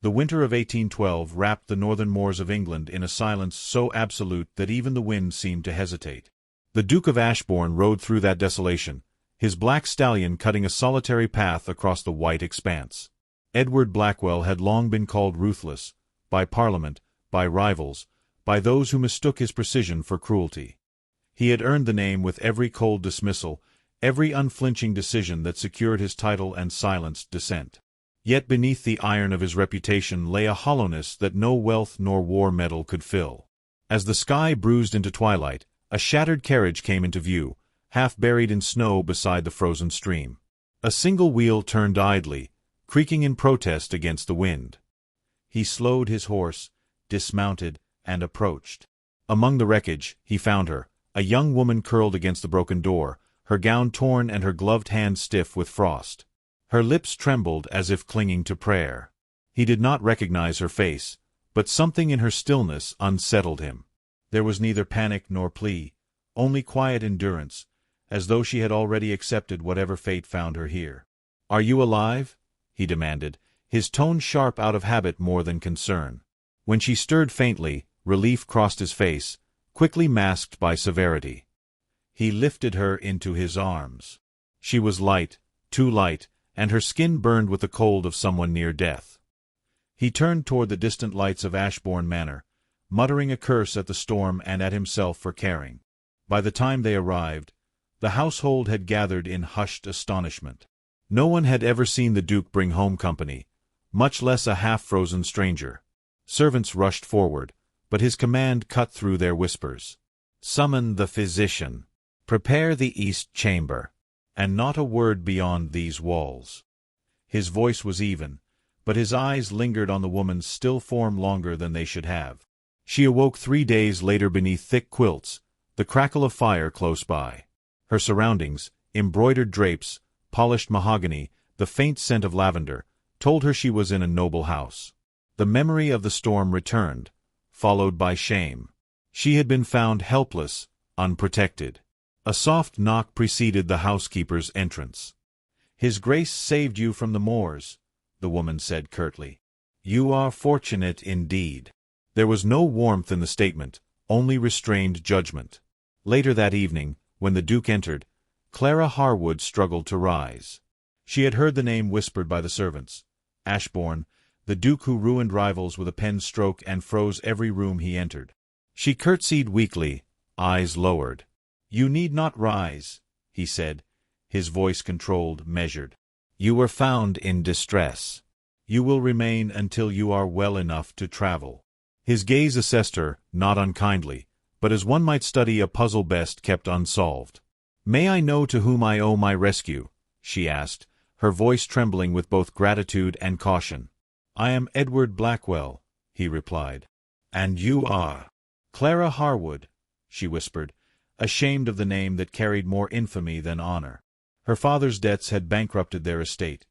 The winter of 1812 wrapped the northern moors of England in a silence so absolute that even the wind seemed to hesitate. The Duke of Ashbourne rode through that desolation, his black stallion cutting a solitary path across the white expanse. Edward Blackwell had long been called Ruthless, by Parliament, by rivals, by those who mistook his precision for cruelty. He had earned the name with every cold dismissal, every unflinching decision that secured his title and silenced dissent. Yet beneath the iron of his reputation lay a hollowness that no wealth nor war medal could fill. As the sky bruised into twilight, a shattered carriage came into view, half buried in snow beside the frozen stream. A single wheel turned idly, creaking in protest against the wind. He slowed his horse, dismounted, and approached. Among the wreckage, he found her, a young woman curled against the broken door, her gown torn and her gloved hands stiff with frost. Her lips trembled as if clinging to prayer. He did not recognize her face, but something in her stillness unsettled him. There was neither panic nor plea, only quiet endurance, as though she had already accepted whatever fate found her here. "Are you alive?" he demanded, his tone sharp out of habit more than concern. When she stirred faintly, relief crossed his face, quickly masked by severity. He lifted her into his arms. She was light, too light, and her skin burned with the cold of someone near death. He turned toward the distant lights of Ashbourne Manor, muttering a curse at the storm and at himself for caring. By the time they arrived, the household had gathered in hushed astonishment. No one had ever seen the Duke bring home company, much less a half-frozen stranger. Servants rushed forward, but his command cut through their whispers. "Summon the physician. Prepare the east chamber. And not a word beyond these walls." His voice was even, but his eyes lingered on the woman's still form longer than they should have. She awoke 3 days later beneath thick quilts, the crackle of fire close by. Her surroundings, embroidered drapes, polished mahogany, the faint scent of lavender, told her she was in a noble house. The memory of the storm returned, followed by shame. She had been found helpless, unprotected. A soft knock preceded the housekeeper's entrance. "His Grace saved you from the moors," the woman said curtly. "You are fortunate indeed." There was no warmth in the statement, only restrained judgment. Later that evening, when the Duke entered, Clara Harwood struggled to rise. She had heard the name whispered by the servants. Ashbourne, the Duke who ruined rivals with a pen stroke and froze every room he entered. She curtsied weakly, eyes lowered. "You need not rise," he said, his voice controlled, measured. "You were found in distress. You will remain until you are well enough to travel." His gaze assessed her, not unkindly, but as one might study a puzzle best kept unsolved. "May I know to whom I owe my rescue?" she asked, her voice trembling with both gratitude and caution. "I am Edward Blackwell," he replied. "And you are—" "Clara Harwood," she whispered, ashamed of the name that carried more infamy than honor. Her father's debts had bankrupted their estate.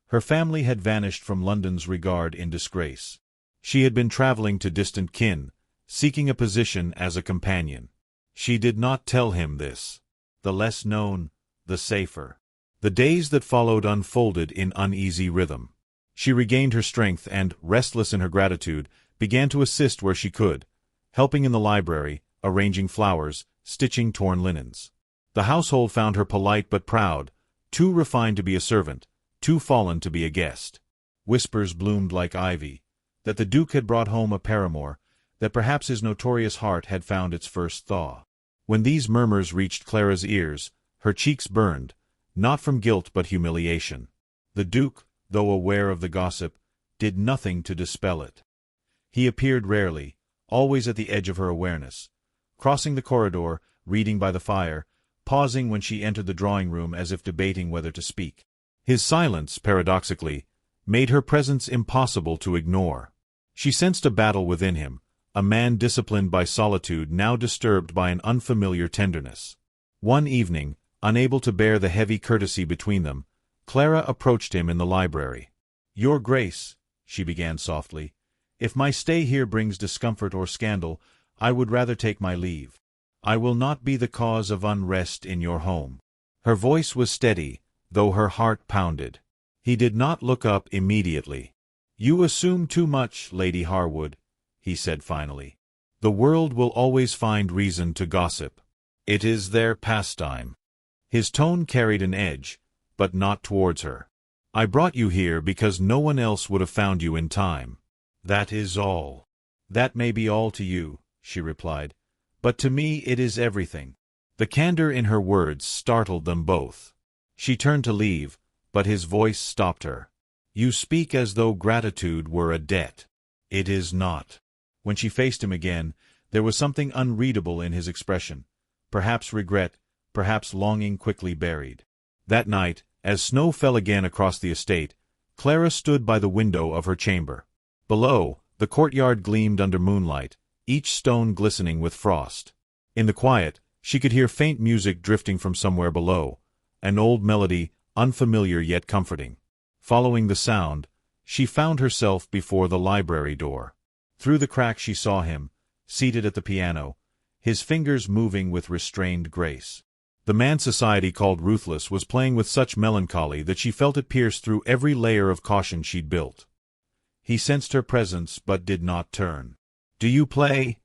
Her family had vanished from London's regard in disgrace. She had been traveling to distant kin, seeking a position as a companion. She did not tell him this. The less known, the safer. The days that followed unfolded in uneasy rhythm. She regained her strength and, restless in her gratitude, began to assist where she could, helping in the library, arranging flowers, stitching torn linens. The household found her polite but proud, too refined to be a servant, too fallen to be a guest. Whispers bloomed like ivy, that the Duke had brought home a paramour, that perhaps his notorious heart had found its first thaw. When these murmurs reached Clara's ears, her cheeks burned, not from guilt but humiliation. The Duke, though aware of the gossip, did nothing to dispel it. He appeared rarely, always at the edge of her awareness, crossing the corridor, reading by the fire, pausing when she entered the drawing-room as if debating whether to speak. His silence, paradoxically, made her presence impossible to ignore. She sensed a battle within him, a man disciplined by solitude now disturbed by an unfamiliar tenderness. One evening, unable to bear the heavy courtesy between them, Clara approached him in the library. "Your Grace," she began softly, "if my stay here brings discomfort or scandal, I would rather take my leave. I will not be the cause of unrest in your home." Her voice was steady, though her heart pounded. He did not look up immediately. "You assume too much, Lady Harwood," he said finally. "The world will always find reason to gossip. It is their pastime." His tone carried an edge, but not towards her. "I brought you here because no one else would have found you in time. That is all." "That may be all to you," she replied, "but to me it is everything." The candor in her words startled them both. She turned to leave, but his voice stopped her. "You speak as though gratitude were a debt. It is not." When she faced him again, there was something unreadable in his expression, perhaps regret, perhaps longing quickly buried. That night, as snow fell again across the estate, Clara stood by the window of her chamber. Below, the courtyard gleamed under moonlight, each stone glistening with frost. In the quiet, she could hear faint music drifting from somewhere below, an old melody, unfamiliar yet comforting. Following the sound, she found herself before the library door. Through the crack she saw him, seated at the piano, his fingers moving with restrained grace. The man society called Ruthless was playing with such melancholy that she felt it pierce through every layer of caution she'd built. He sensed her presence but did not turn. "Do you play?"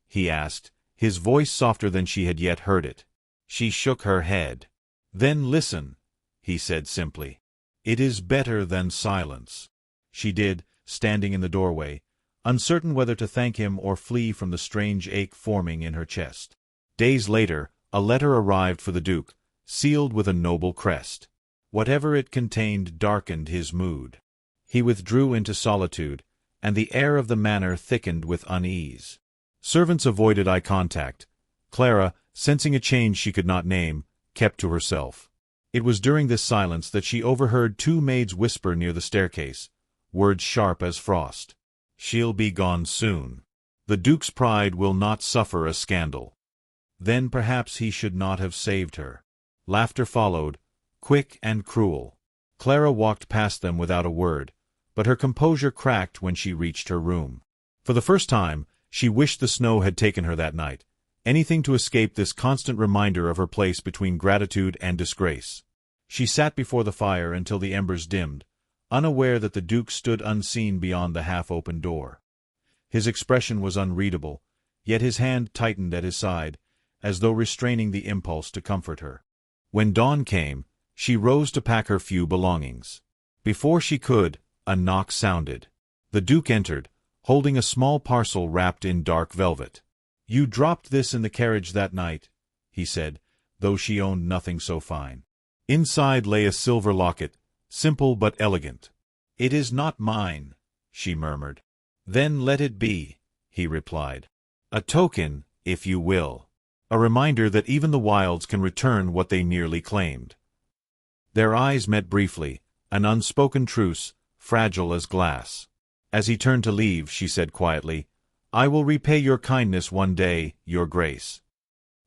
he asked, his voice softer than she had yet heard it. She shook her head. "Then listen," he said simply. "It is better than silence." She did, standing in the doorway, uncertain whether to thank him or flee from the strange ache forming in her chest. Days later, a letter arrived for the Duke, sealed with a noble crest. Whatever it contained darkened his mood. He withdrew into solitude, and the air of the manor thickened with unease. Servants avoided eye contact. Clara, sensing a change she could not name, kept to herself. It was during this silence that she overheard two maids whisper near the staircase, words sharp as frost. "She'll be gone soon. The Duke's pride will not suffer a scandal." Then perhaps he should not have saved her. Laughter followed, quick and cruel. Clara walked past them without a word, but her composure cracked when she reached her room. For the first time, she wished the snow had taken her that night, anything to escape this constant reminder of her place between gratitude and disgrace. She sat before the fire until the embers dimmed, unaware that the Duke stood unseen beyond the half-open door. His expression was unreadable, yet his hand tightened at his side, as though restraining the impulse to comfort her. When dawn came, she rose to pack her few belongings. Before she could, a knock sounded. The Duke entered, holding a small parcel wrapped in dark velvet. "You dropped this in the carriage that night," he said, though she owned nothing so fine. Inside lay a silver locket, simple but elegant. "It is not mine," she murmured. "Then let it be," he replied. "A token, if you will. A reminder that even the wilds can return what they merely claimed." Their eyes met briefly, an unspoken truce, fragile as glass. As he turned to leave, she said quietly, "I will repay your kindness one day, Your Grace."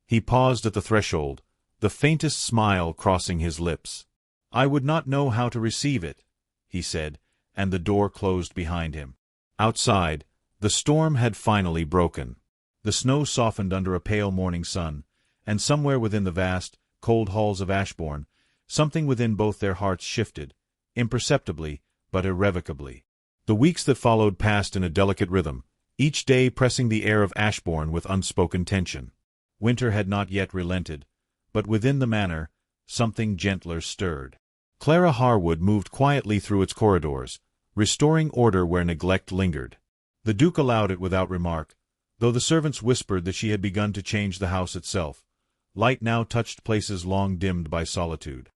He paused at the threshold, the faintest smile crossing his lips. "I would not know how to receive it," he said, and the door closed behind him. Outside, the storm had finally broken. The snow softened under a pale morning sun, and somewhere within the vast, cold halls of Ashbourne, something within both their hearts shifted, imperceptibly, but irrevocably. The weeks that followed passed in a delicate rhythm, each day pressing the air of Ashbourne with unspoken tension. Winter had not yet relented, but within the manor, something gentler stirred. Clara Harwood moved quietly through its corridors, restoring order where neglect lingered. The Duke allowed it without remark, though the servants whispered that she had begun to change the house itself. Light now touched places long dimmed by solitude.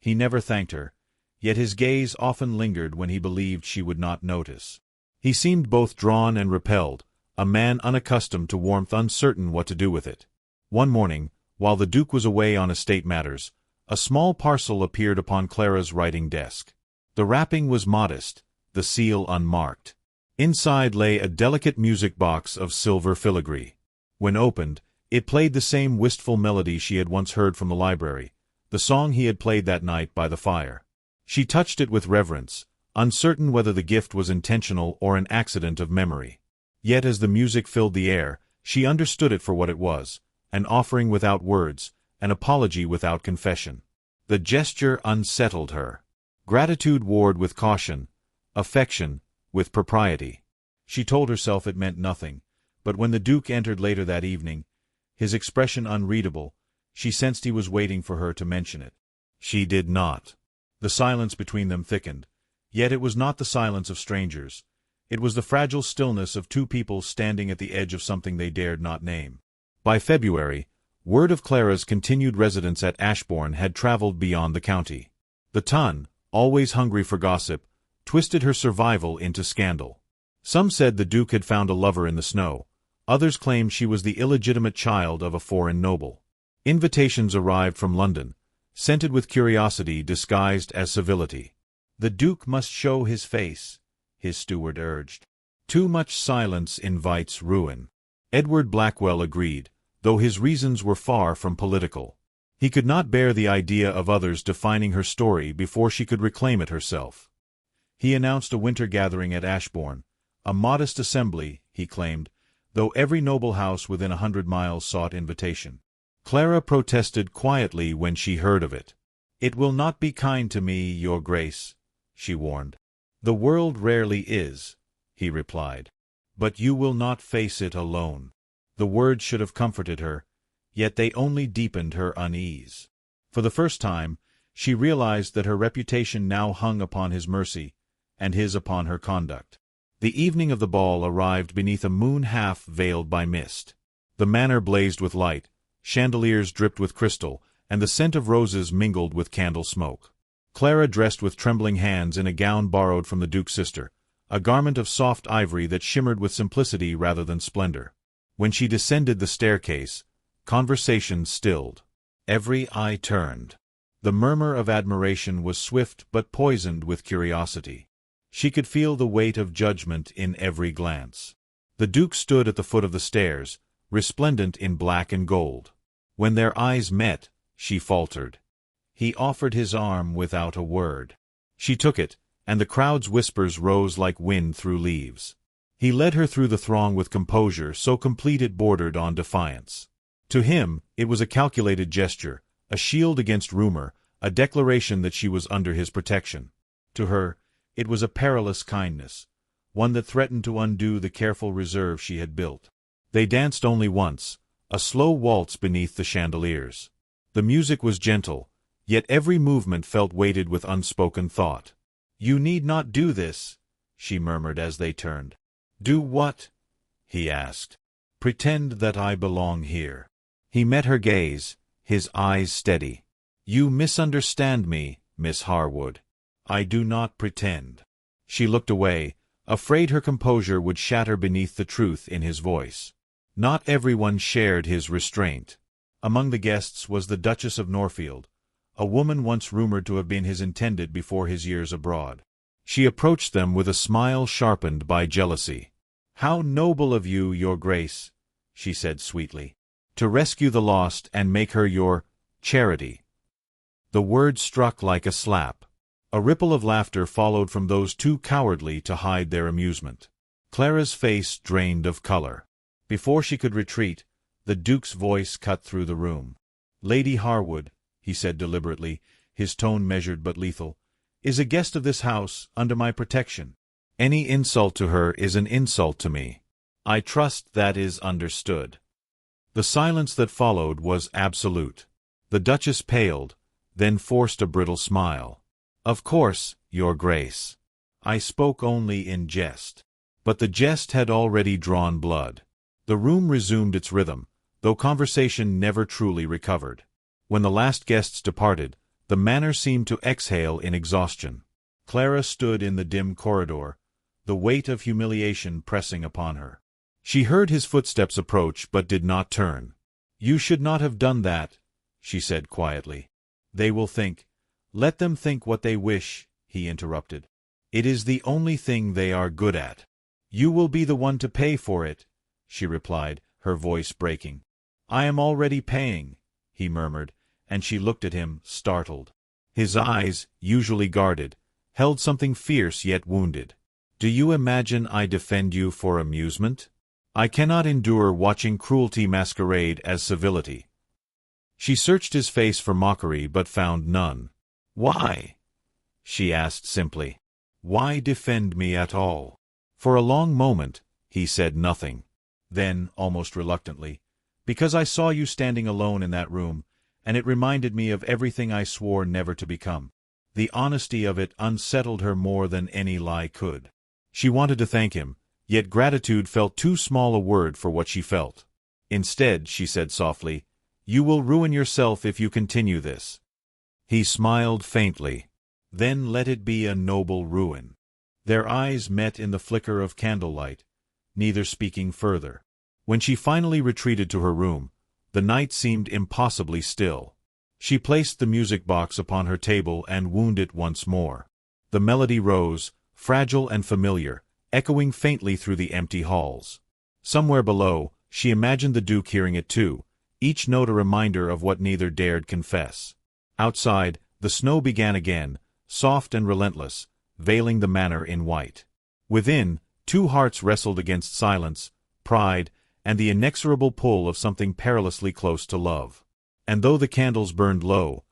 He never thanked her, yet his gaze often lingered when he believed she would not notice. He seemed both drawn and repelled, a man unaccustomed to warmth, uncertain what to do with it. One morning, while the Duke was away on estate matters, a small parcel appeared upon Clara's writing desk. The wrapping was modest, the seal unmarked. Inside lay a delicate music box of silver filigree. When opened, it played the same wistful melody she had once heard from the library, the song he had played that night by the fire. She touched it with reverence, uncertain whether the gift was intentional or an accident of memory. Yet as the music filled the air, she understood it for what it was, an offering without words, an apology without confession. The gesture unsettled her. Gratitude warred with caution, affection with propriety. She told herself it meant nothing, but when the Duke entered later that evening, his expression unreadable, she sensed he was waiting for her to mention it. She did not. The silence between them thickened, yet it was not the silence of strangers. It was the fragile stillness of two people standing at the edge of something they dared not name. By February, word of Clara's continued residence at Ashbourne had traveled beyond the county. The Ton, always hungry for gossip, twisted her survival into scandal. Some said the Duke had found a lover in the snow. Others claimed she was the illegitimate child of a foreign noble. Invitations arrived from London, scented with curiosity disguised as civility. The Duke must show his face, his steward urged. Too much silence invites ruin. Edward Blackwell agreed, though his reasons were far from political. He could not bear the idea of others defining her story before she could reclaim it herself. He announced a winter gathering at Ashbourne, a modest assembly, he claimed, though every noble house within 100 miles sought invitation. Clara protested quietly when she heard of it. "It will not be kind to me, your grace," she warned. "The world rarely is," he replied. "But you will not face it alone." The words should have comforted her, yet they only deepened her unease. For the first time, she realized that her reputation now hung upon his mercy, and his upon her conduct. The evening of the ball arrived beneath a moon half veiled by mist. The manor blazed with light, chandeliers dripped with crystal, and the scent of roses mingled with candle smoke. Clara dressed with trembling hands in a gown borrowed from the Duke's sister, a garment of soft ivory that shimmered with simplicity rather than splendor. When she descended the staircase, conversation stilled. Every eye turned. The murmur of admiration was swift but poisoned with curiosity. She could feel the weight of judgment in every glance. The Duke stood at the foot of the stairs, resplendent in black and gold. When their eyes met, she faltered. He offered his arm without a word. She took it, and the crowd's whispers rose like wind through leaves. He led her through the throng with composure so complete it bordered on defiance. To him, it was a calculated gesture, a shield against rumor, a declaration that she was under his protection. To her, it was a perilous kindness, one that threatened to undo the careful reserve she had built. They danced only once, a slow waltz beneath the chandeliers. The music was gentle, yet every movement felt weighted with unspoken thought. "You need not do this," she murmured as they turned. "Do what?" he asked. "Pretend that I belong here." He met her gaze, his eyes steady. "You misunderstand me, Miss Harwood. I do not pretend." She looked away, afraid her composure would shatter beneath the truth in his voice. Not everyone shared his restraint. Among the guests was the Duchess of Norfield, a woman once rumored to have been his intended before his years abroad. She approached them with a smile sharpened by jealousy. "How noble of you, your grace," she said sweetly, "to rescue the lost and make her your charity." The word struck like a slap. A ripple of laughter followed from those too cowardly to hide their amusement. Clara's face drained of color. Before she could retreat, the Duke's voice cut through the room. "Lady Harwood," he said deliberately, his tone measured but lethal, "is a guest of this house, under my protection. Any insult to her is an insult to me. I trust that is understood." The silence that followed was absolute. The Duchess paled, then forced a brittle smile. "Of course, your grace. I spoke only in jest." But the jest had already drawn blood. The room resumed its rhythm, though conversation never truly recovered. When the last guests departed, the manor seemed to exhale in exhaustion. Clara stood in the dim corridor, the weight of humiliation pressing upon her. She heard his footsteps approach but did not turn. "You should not have done that," she said quietly. "They will think—" "Let them think what they wish," he interrupted. "It is the only thing they are good at." "You will be the one to pay for it," she replied, her voice breaking. "I am already paying," he murmured, and she looked at him, startled. His eyes, usually guarded, held something fierce yet wounded. "Do you imagine I defend you for amusement? I cannot endure watching cruelty masquerade as civility." She searched his face for mockery but found none. "Why?" she asked simply. "Why defend me at all? For a long moment, he said nothing. Then, almost reluctantly, "Because I saw you standing alone in that room, and it reminded me of everything I swore never to become." The honesty of it unsettled her more than any lie could. She wanted to thank him, yet gratitude felt too small a word for what she felt. Instead, she said softly, "You will ruin yourself if you continue this." He smiled faintly. "Then let it be a noble ruin." Their eyes met in the flicker of candlelight, neither speaking further. When she finally retreated to her room, the night seemed impossibly still. She placed the music box upon her table and wound it once more. The melody rose, fragile and familiar, echoing faintly through the empty halls. Somewhere below, she imagined the Duke hearing it too, each note a reminder of what neither dared confess. Outside, the snow began again, soft and relentless, veiling the manor in white. Within, two hearts wrestled against silence, pride, and the inexorable pull of something perilously close to love. And though the candles burned low,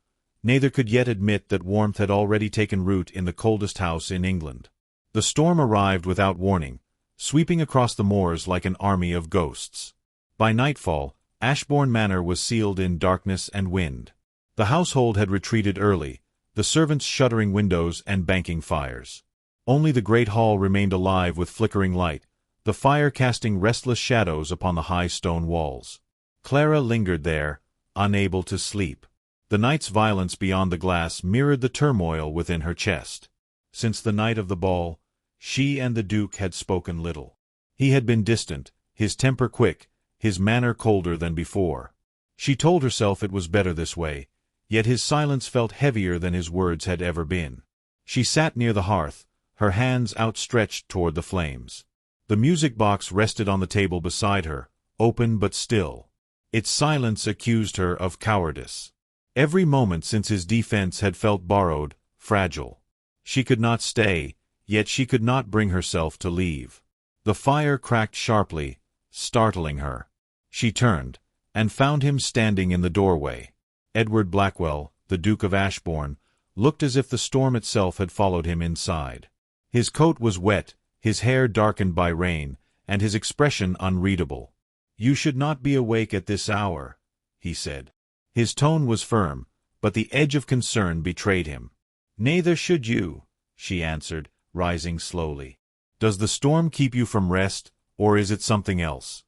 neither could yet admit that warmth had already taken root in the coldest house in England. The storm arrived without warning, sweeping across the moors like an army of ghosts. By nightfall, Ashbourne Manor was sealed in darkness and wind. The household had retreated early, the servants shuttering windows and banking fires. Only the great hall remained alive with flickering light, the fire casting restless shadows upon the high stone walls. Clara lingered there, unable to sleep. The night's violence beyond the glass mirrored the turmoil within her chest. Since the night of the ball, she and the Duke had spoken little. He had been distant, his temper quick, his manner colder than before. She told herself it was better this way, yet his silence felt heavier than his words had ever been. She sat near the hearth, her hands outstretched toward the flames. The music box rested on the table beside her, open but still. Its silence accused her of cowardice. Every moment since his defense had felt borrowed, fragile. She could not stay, yet she could not bring herself to leave. The fire cracked sharply, startling her. She turned, and found him standing in the doorway. Edward Blackwell, the Duke of Ashbourne, looked as if the storm itself had followed him inside. His coat was wet, his hair darkened by rain, and his expression unreadable. "You should not be awake at this hour," he said. His tone was firm, but the edge of concern betrayed him. "Neither should you," she answered, rising slowly. "Does the storm keep you from rest, or is it something else?"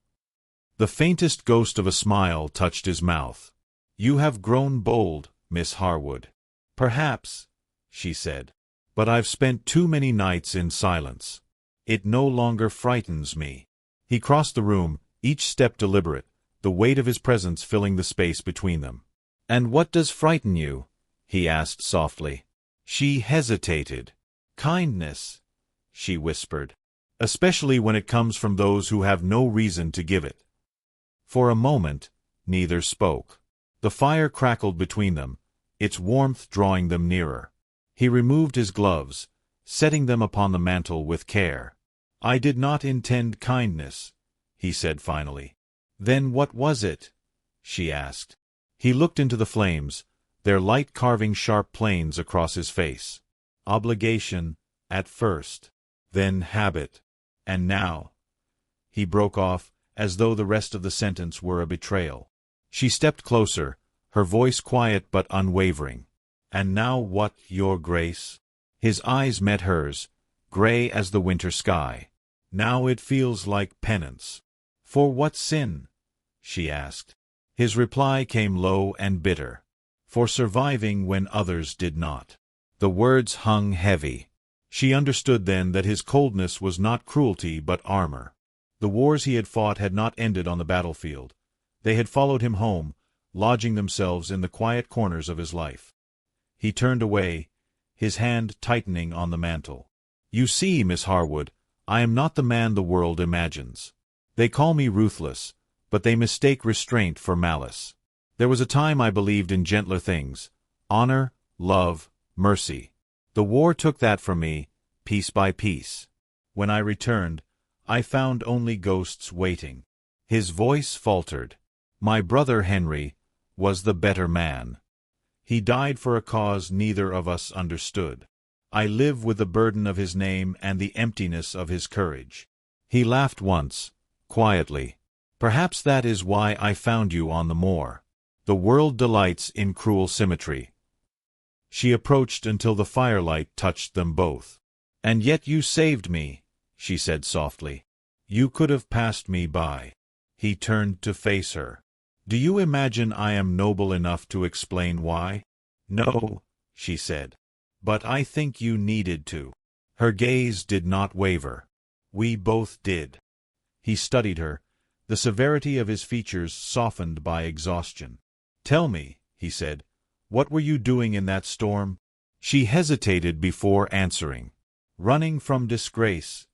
The faintest ghost of a smile touched his mouth. "You have grown bold, Miss Harwood." "Perhaps," she said. "But I've spent too many nights in silence. It no longer frightens me." He crossed the room, each step deliberate, the weight of his presence filling the space between them. "And what does frighten you?" he asked softly. She hesitated. "Kindness," she whispered. "Especially when it comes from those who have no reason to give it." For a moment, neither spoke. The fire crackled between them, its warmth drawing them nearer. He removed his gloves, setting them upon the mantel with care. "I did not intend kindness," he said finally. "Then what was it?" she asked. He looked into the flames, their light carving sharp planes across his face. "Obligation, at first. Then habit. And now—" He broke off, as though the rest of the sentence were a betrayal. She stepped closer, her voice quiet but unwavering. "And now what, Your Grace?" His eyes met hers, gray as the winter sky. "Now it feels like penance." "For what sin?" she asked. His reply came low and bitter. "For surviving when others did not." The words hung heavy. She understood then that his coldness was not cruelty but armor. The wars he had fought had not ended on the battlefield. They had followed him home, lodging themselves in the quiet corners of his life. He turned away, his hand tightening on the mantel. "You see, Miss Harwood, I am not the man the world imagines. They call me ruthless, but they mistake restraint for malice. There was a time I believed in gentler things, honor, love, mercy. The war took that from me, piece by piece. When I returned, I found only ghosts waiting." His voice faltered. "My brother Henry was the better man. He died for a cause neither of us understood. I live with the burden of his name and the emptiness of his courage. He laughed once, quietly. Perhaps that is why I found you on the moor. The world delights in cruel symmetry. She approached until the firelight touched them both. And yet you saved me, she said softly. You could have passed me by. He turned to face her. Do you imagine I am noble enough to explain why? No, she said. But I think you needed to. Her gaze did not waver. We both did. He studied her, the severity of his features softened by exhaustion. Tell me, he said, what were you doing in that storm? She hesitated before answering. Running from disgrace,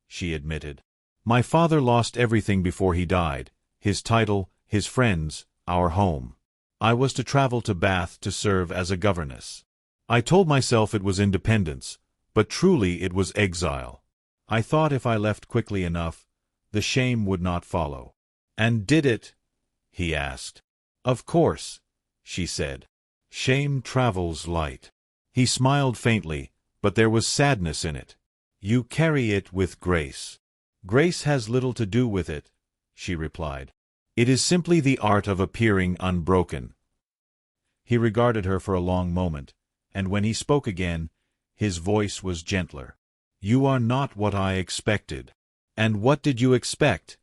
she admitted. My father lost everything before he died, his title, his friends, our home. I was to travel to Bath to serve as a governess. I told myself it was independence, but truly it was exile. I thought if I left quickly enough, the shame would not follow. And did it? He asked. Of course, she said. Shame travels light. He smiled faintly, but there was sadness in it. You carry it with grace. Grace has little to do with it, she replied. It is simply the art of appearing unbroken. He regarded her for a long moment, and when he spoke again, his voice was gentler. You are not what I expected. And what did you expect?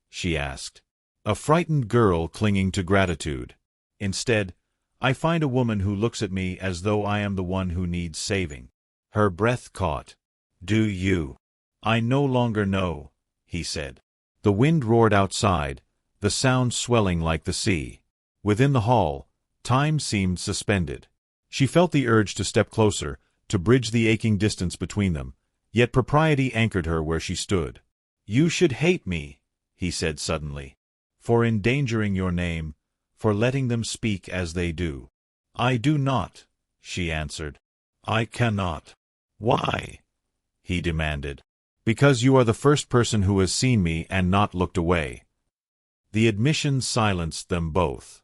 She asked. A frightened girl clinging to gratitude. Instead, I find a woman who looks at me as though I am the one who needs saving. Her breath caught. Do you? I no longer know, he said. The wind roared outside, the sound swelling like the sea. Within the hall, time seemed suspended. She felt the urge to step closer, to bridge the aching distance between them, yet propriety anchored her where she stood. You should hate me, he said suddenly, for endangering your name, for letting them speak as they do. I do not, she answered. I cannot. Why? He demanded. Because you are the first person who has seen me and not looked away. The admission silenced them both.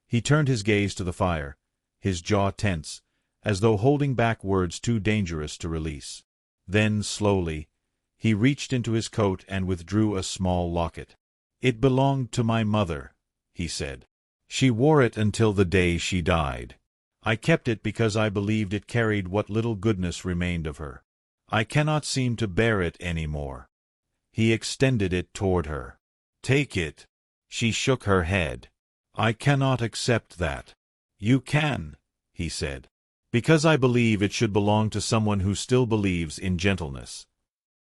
He turned his gaze to the fire, his jaw tense, as though holding back words too dangerous to release. Then, slowly, he reached into his coat and withdrew a small locket. It belonged to my mother, he said. She wore it until the day she died. I kept it because I believed it carried what little goodness remained of her. I cannot seem to bear it any more. He extended it toward her. Take it. She shook her head. I cannot accept that. You can, he said. Because I believe it should belong to someone who still believes in gentleness.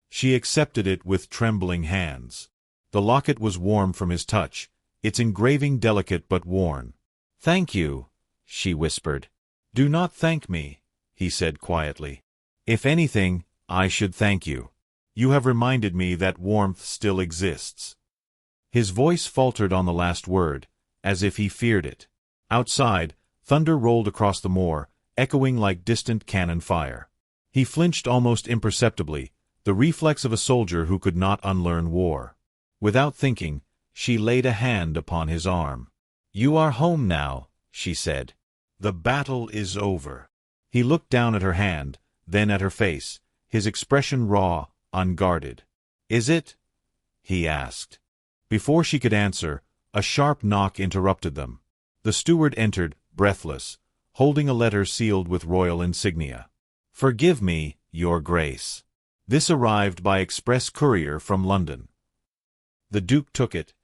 She accepted it with trembling hands. The locket was warm from his touch, its engraving delicate but worn. Thank you, she whispered. Do not thank me, he said quietly. If anything, I should thank you. You have reminded me that warmth still exists. His voice faltered on the last word, as if he feared it. Outside, thunder rolled across the moor, echoing like distant cannon fire. He flinched almost imperceptibly, the reflex of a soldier who could not unlearn war. Without thinking, she laid a hand upon his arm. You are home now, she said. The battle is over. He looked down at her hand, then at her face, his expression raw, unguarded. Is it? He asked. Before she could answer, a sharp knock interrupted them. The steward entered, breathless, holding a letter sealed with royal insignia. Forgive me, Your Grace. This arrived by express courier from London. The Duke took it,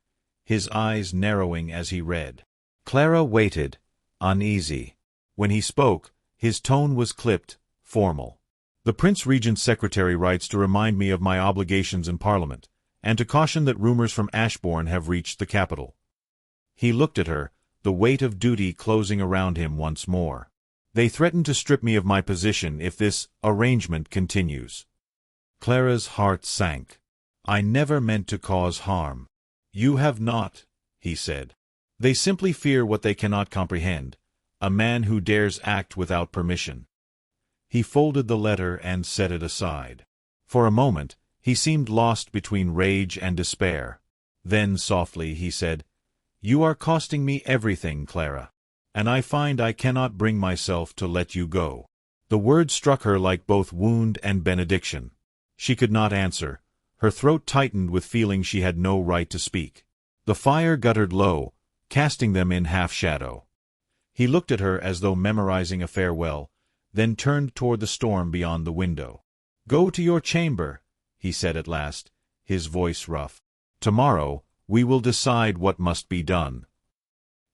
his eyes narrowing as he read. Clara waited, uneasy. When he spoke, his tone was clipped, formal. The Prince Regent's secretary writes to remind me of my obligations in Parliament, and to caution that rumors from Ashbourne have reached the capital. He looked at her, the weight of duty closing around him once more. They threaten to strip me of my position if this arrangement continues. Clara's heart sank. I never meant to cause harm. You have not, he said. They simply fear what they cannot comprehend, a man who dares act without permission. He folded the letter and set it aside. For a moment, he seemed lost between rage and despair. Then softly he said, You are costing me everything, Clara, and I find I cannot bring myself to let you go. The word struck her like both wound and benediction. She could not answer. Her throat tightened with feeling she had no right to speak. The fire guttered low, casting them in half-shadow. He looked at her as though memorizing a farewell, then turned toward the storm beyond the window. "Go to your chamber," he said at last, his voice rough. "Tomorrow we will decide what must be done."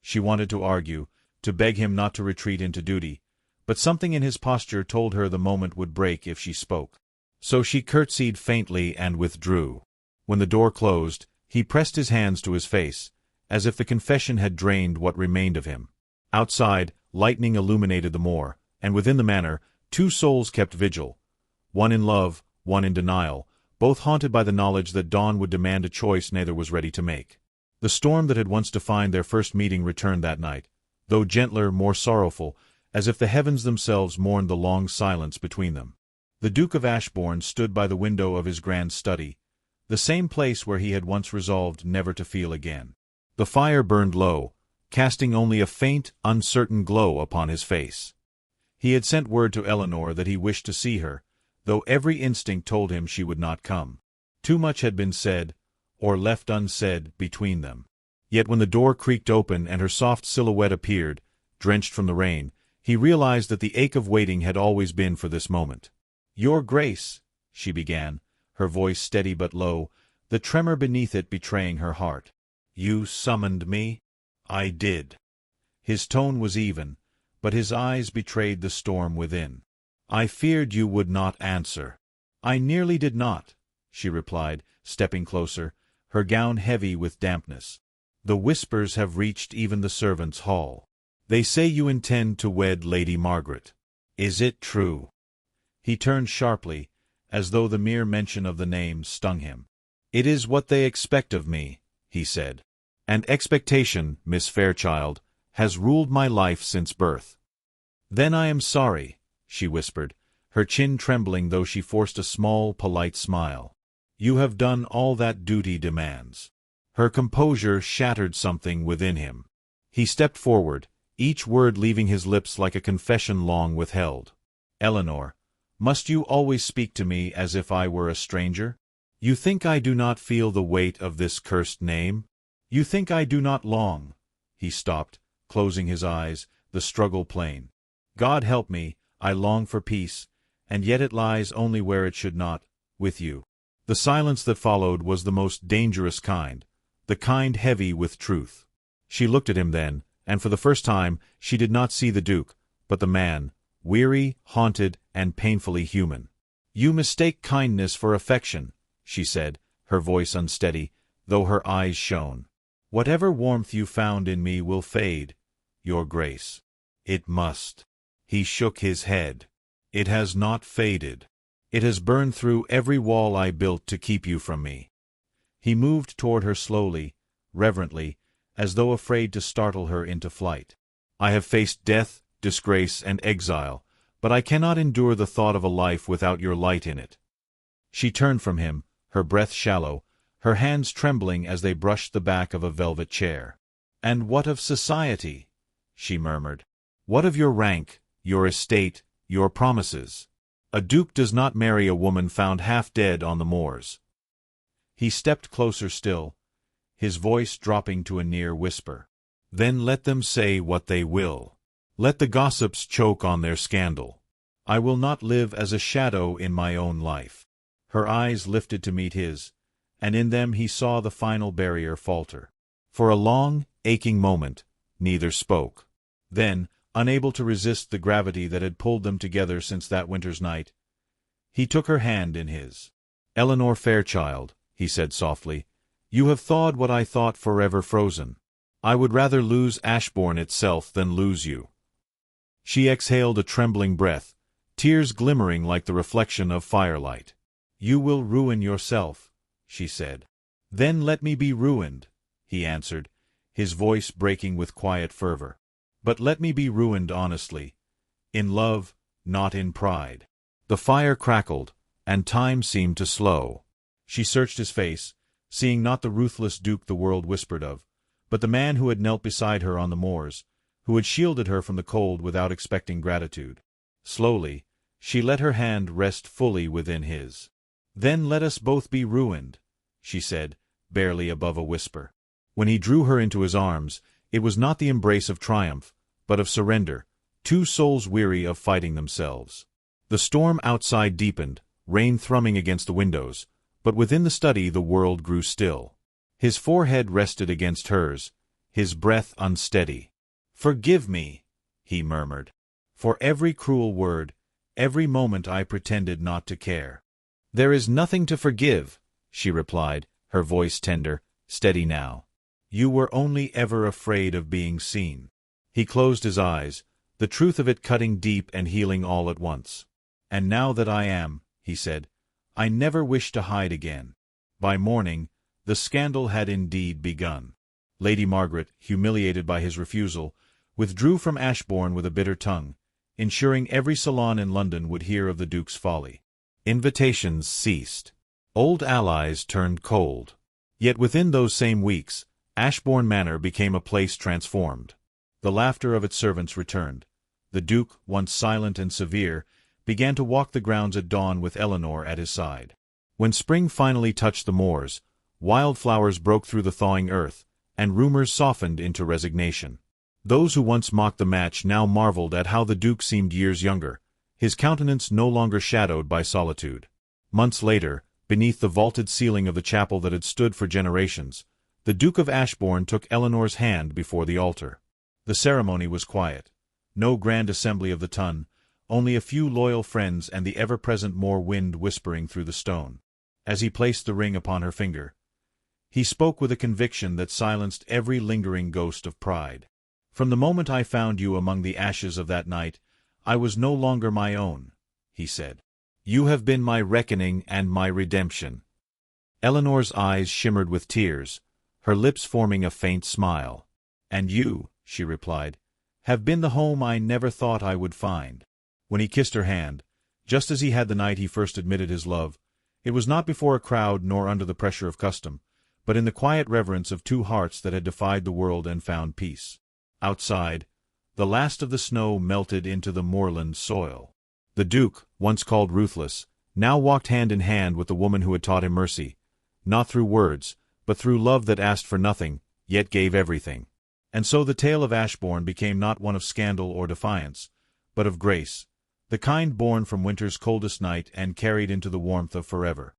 She wanted to argue, to beg him not to retreat into duty, but something in his posture told her the moment would break if she spoke. So she curtsied faintly and withdrew. When the door closed, he pressed his hands to his face, as if the confession had drained what remained of him. Outside, lightning illuminated the moor, and within the manor, two souls kept vigil, one in love, one in denial, both haunted by the knowledge that dawn would demand a choice neither was ready to make. The storm that had once defined their first meeting returned that night, though gentler, more sorrowful, as if the heavens themselves mourned the long silence between them. The Duke of Ashbourne stood by the window of his grand study, the same place where he had once resolved never to feel again. The fire burned low, casting only a faint, uncertain glow upon his face. He had sent word to Eleanor that he wished to see her, though every instinct told him she would not come. Too much had been said, or left unsaid, between them. Yet when the door creaked open and her soft silhouette appeared, drenched from the rain, he realized that the ache of waiting had always been for this moment. "Your Grace," she began, her voice steady but low, the tremor beneath it betraying her heart. "You summoned me?" "I did." His tone was even, but his eyes betrayed the storm within. "I feared you would not answer." "I nearly did not," she replied, stepping closer, her gown heavy with dampness. "The whispers have reached even the servants' hall. They say you intend to wed Lady Margaret. Is it true?" He turned sharply, as though the mere mention of the name stung him. "It is what they expect of me," he said. "And expectation, Miss Fairchild, has ruled my life since birth." "Then I am sorry," she whispered, her chin trembling though she forced a small, polite smile. "You have done all that duty demands." Her composure shattered something within him. He stepped forward, each word leaving his lips like a confession long withheld. "Eleanor, must you always speak to me as if I were a stranger? You think I do not feel the weight of this cursed name? You think I do not long—" He stopped, closing his eyes, the struggle plain. "God help me, I long for peace, and yet it lies only where it should not, with you." The silence that followed was the most dangerous kind, the kind heavy with truth. She looked at him then, and for the first time she did not see the Duke, but the man, weary, haunted, and painfully human. "You mistake kindness for affection," she said, her voice unsteady, though her eyes shone. "Whatever warmth you found in me will fade, Your Grace. It must." He shook his head. "It has not faded. It has burned through every wall I built to keep you from me." He moved toward her slowly, reverently, as though afraid to startle her into flight. "I have faced death, disgrace, and exile, but I cannot endure the thought of a life without your light in it." She turned from him, her breath shallow, her hands trembling as they brushed the back of a velvet chair. "And what of society?" she murmured. "What of your rank, your estate, your promises? A duke does not marry a woman found half dead on the moors." He stepped closer still, his voice dropping to a near whisper. "Then let them say what they will. Let the gossips choke on their scandal. I will not live as a shadow in my own life." Her eyes lifted to meet his, and in them he saw the final barrier falter. For a long, aching moment, neither spoke. Then, unable to resist the gravity that had pulled them together since that winter's night, he took her hand in his. "Eleanor Fairchild," he said softly, "you have thawed what I thought forever frozen. I would rather lose Ashbourne itself than lose you." She exhaled a trembling breath, tears glimmering like the reflection of firelight. "You will ruin yourself," she said. "Then let me be ruined," he answered, his voice breaking with quiet fervor. "But let me be ruined honestly, in love, not in pride." The fire crackled, and time seemed to slow. She searched his face, seeing not the ruthless Duke the world whispered of, but the man who had knelt beside her on the moors, who had shielded her from the cold without expecting gratitude. Slowly, she let her hand rest fully within his. "Then let us both be ruined," she said, barely above a whisper. When he drew her into his arms, it was not the embrace of triumph, but of surrender, two souls weary of fighting themselves. The storm outside deepened, rain thrumming against the windows, but within the study the world grew still. His forehead rested against hers, his breath unsteady. "Forgive me," he murmured, "for every cruel word, every moment I pretended not to care." "There is nothing to forgive," she replied, her voice tender, steady now. "You were only ever afraid of being seen." He closed his eyes, the truth of it cutting deep and healing all at once. "And now that I am," he said, "I never wish to hide again." By morning, the scandal had indeed begun. Lady Margaret, humiliated by his refusal, withdrew from Ashbourne with a bitter tongue, ensuring every salon in London would hear of the Duke's folly. Invitations ceased. Old allies turned cold. Yet within those same weeks, Ashbourne Manor became a place transformed. The laughter of its servants returned. The Duke, once silent and severe, began to walk the grounds at dawn with Eleanor at his side. When spring finally touched the moors, wildflowers broke through the thawing earth, and rumors softened into resignation. Those who once mocked the match now marveled at how the Duke seemed years younger, his countenance no longer shadowed by solitude. Months later, beneath the vaulted ceiling of the chapel that had stood for generations, the Duke of Ashbourne took Eleanor's hand before the altar. The ceremony was quiet. No grand assembly of the ton, only a few loyal friends and the ever-present moor wind whispering through the stone. As he placed the ring upon her finger, he spoke with a conviction that silenced every lingering ghost of pride. "From the moment I found you among the ashes of that night, I was no longer my own," he said. "You have been my reckoning and my redemption." Eleanor's eyes shimmered with tears, her lips forming a faint smile. "And you," she replied, "have been the home I never thought I would find." When he kissed her hand, just as he had the night he first admitted his love, it was not before a crowd nor under the pressure of custom, but in the quiet reverence of two hearts that had defied the world and found peace. Outside, the last of the snow melted into the moorland soil. The Duke, once called Ruthless, now walked hand in hand with the woman who had taught him mercy, not through words, but through love that asked for nothing, yet gave everything. And so the tale of Ashbourne became not one of scandal or defiance, but of grace, the kind born from winter's coldest night and carried into the warmth of forever.